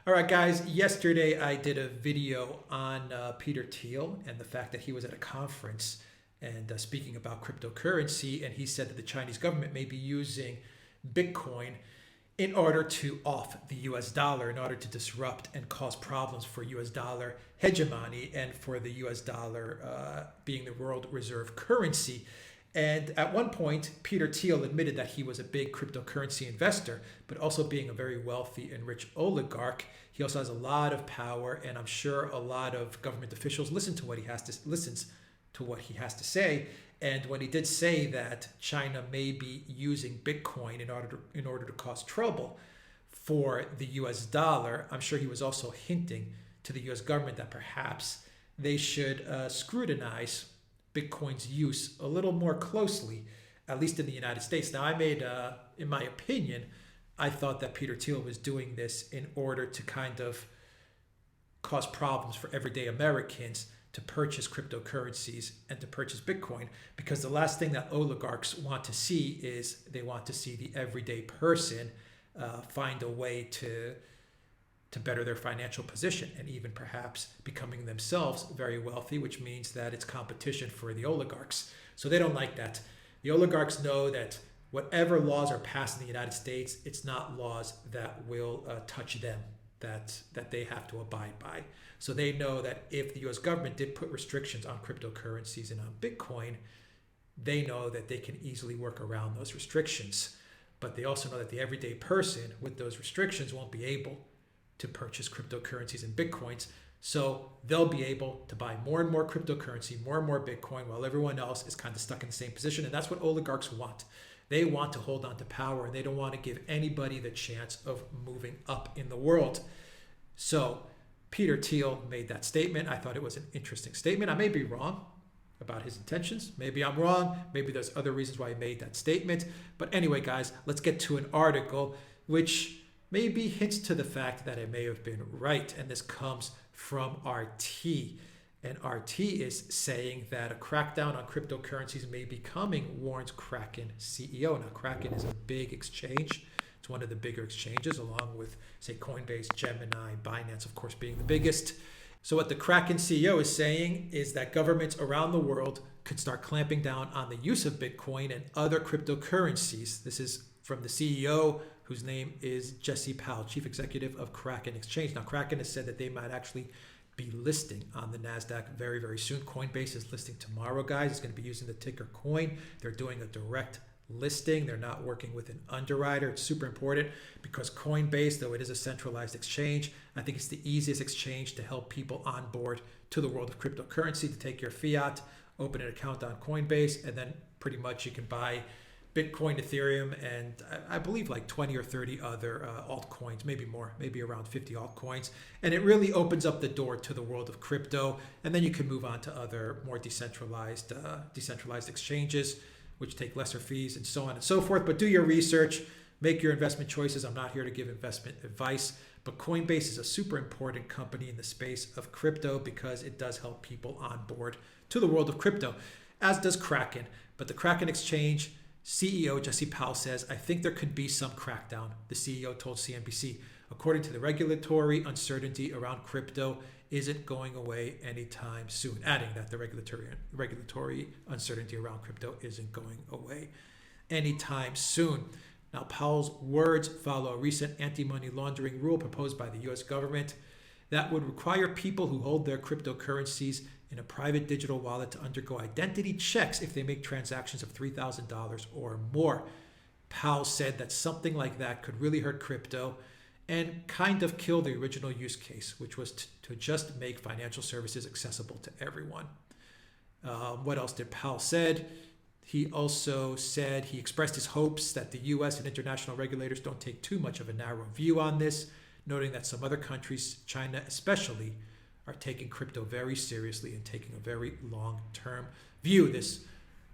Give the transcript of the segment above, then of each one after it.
All right, guys, yesterday I did a video on Peter Thiel and the fact that he was at a conference and speaking about cryptocurrency, and he said that the Chinese government may be using Bitcoin in order to off the US dollar, in order to disrupt and cause problems for US dollar hegemony and for the US dollar being the world reserve currency. And at one point, Peter Thiel admitted that he was a big cryptocurrency investor, but also being a very wealthy and rich oligarch. He also has a lot of power, and I'm sure a lot of government officials listens to what he has to say. And when he did say that China may be using Bitcoin in order to cause trouble for the US dollar, I'm sure he was also hinting to the US government that perhaps they should scrutinize Bitcoin's use a little more closely, at least in the United States. Now, in my opinion, I thought that Peter Thiel was doing this in order to kind of cause problems for everyday Americans to purchase cryptocurrencies and to purchase Bitcoin, because the last thing that oligarchs want to see is they want to see the everyday person find a way to better their financial position and even perhaps becoming themselves very wealthy, which means that it's competition for the oligarchs. So they don't like that. The oligarchs know that whatever laws are passed in the United States, it's not laws that will touch them, that they have to abide by. So they know that if the US government did put restrictions on cryptocurrencies and on Bitcoin, they know that they can easily work around those restrictions. But they also know that the everyday person with those restrictions won't be able to purchase cryptocurrencies and Bitcoins. So they'll be able to buy more and more cryptocurrency, more and more Bitcoin, while everyone else is kind of stuck in the same position. And that's what oligarchs want. They want to hold on to power, and they don't want to give anybody the chance of moving up in the world. So Peter Thiel made that statement. I thought it was an interesting statement. I may be wrong about his intentions. Maybe I'm wrong. Maybe there's other reasons why he made that statement. But anyway, guys, let's get to an article which maybe hints to the fact that I may have been right. And this comes from RT. And RT is saying that a crackdown on cryptocurrencies may be coming, warns Kraken CEO. Now, Kraken is a big exchange. It's one of the bigger exchanges, along with, say, Coinbase, Gemini, Binance, of course, being the biggest. So what the Kraken CEO is saying is that governments around the world could start clamping down on the use of Bitcoin and other cryptocurrencies. This is from the CEO, whose name is Jesse Powell, chief executive of Kraken Exchange. Now, Kraken has said that they might actually be listing on the NASDAQ very, very soon. Coinbase is listing tomorrow, guys. It's going to be using the ticker COIN. They're doing a direct listing. They're not working with an underwriter. It's super important because Coinbase, though it is a centralized exchange, I think it's the easiest exchange to help people onboard to the world of cryptocurrency, to take your fiat, open an account on Coinbase, and then pretty much you can buy Bitcoin, Ethereum, and I believe like 20 or 30 other altcoins, maybe more, maybe around 50 altcoins. And it really opens up the door to the world of crypto. And then you can move on to other more decentralized exchanges, which take lesser fees and so on and so forth. But do your research, make your investment choices. I'm not here to give investment advice, but Coinbase is a super important company in the space of crypto because it does help people onboard to the world of crypto, as does Kraken. But the Kraken Exchange CEO Jesse Powell says, I think there could be some crackdown, the CEO told CNBC. According to the regulatory uncertainty around crypto isn't going away anytime soon, adding that the regulatory uncertainty around crypto isn't going away anytime soon. Now, Powell's words follow a recent anti-money laundering rule proposed by the U.S. government that would require people who hold their cryptocurrencies in a private digital wallet to undergo identity checks if they make transactions of $3,000 or more. Powell said that something like that could really hurt crypto and kind of kill the original use case, which was to just make financial services accessible to everyone. What else did Powell said? He also said he expressed his hopes that the U.S. and international regulators don't take too much of a narrow view on this, noting that some other countries, China especially, are taking crypto very seriously and taking a very long-term view. This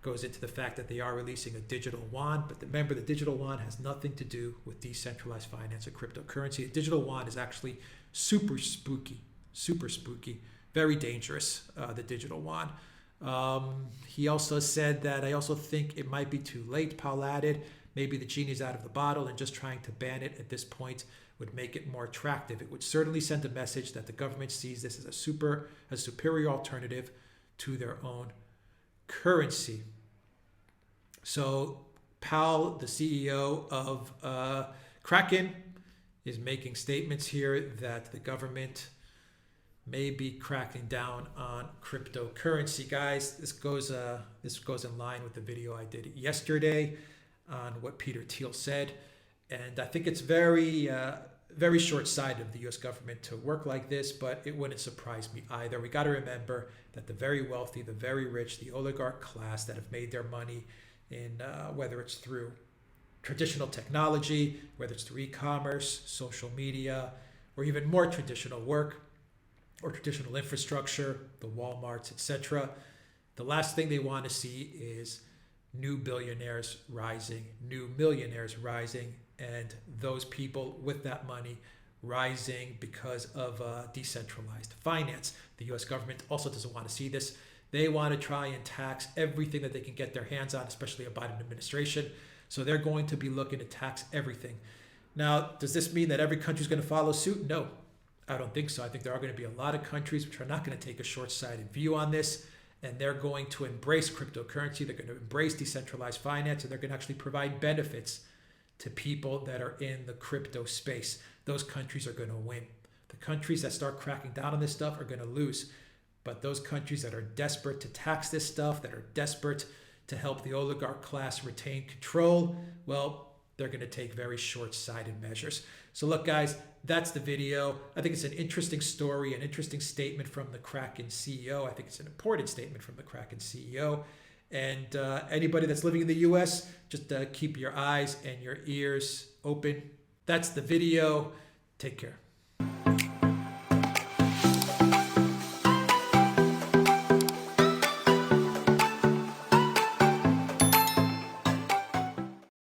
goes into the fact that they are releasing a digital yuan, but remember, the digital yuan has nothing to do with decentralized finance or cryptocurrency. A digital yuan is actually super spooky, very dangerous, the digital yuan. He also said that I also think it might be too late, Powell added. Maybe the genie's out of the bottle and just trying to ban it at this point would make it more attractive. It would certainly send a message that the government sees this as a superior alternative to their own currency. So Powell, the CEO of Kraken, is making statements here that the government may be cracking down on cryptocurrency. Guys, this goes in line with the video I did yesterday on what Peter Thiel said. And I think it's very short-sighted of the U.S. government to work like this, but it wouldn't surprise me either. We got to remember that the very wealthy, the very rich, the oligarch class that have made their money in whether it's through traditional technology, whether it's through e-commerce, social media, or even more traditional work or traditional infrastructure, the Walmarts, etc. The last thing they want to see is new billionaires rising, new millionaires rising, and those people with that money rising because of decentralized finance. The US government also doesn't want to see this. They want to try and tax everything that they can get their hands on, especially a Biden administration. So they're going to be looking to tax everything. Now, does this mean that every country is going to follow suit? No, I don't think so. I think there are going to be a lot of countries which are not going to take a short-sighted view on this, and they're going to embrace cryptocurrency. They're going to embrace decentralized finance, and they're going to actually provide benefits to people that are in the crypto space. Those countries are going to win. The countries that start cracking down on this stuff are going to lose. But those countries that are desperate to tax this stuff, that are desperate to help the oligarch class retain control, well, they're going to take very short-sighted measures. So look, guys, that's the video. I think it's an interesting story, an interesting statement from the Kraken CEO. I think it's an important statement from the Kraken CEO. And anybody that's living in the US, just keep your eyes and your ears open. That's the video. Take care.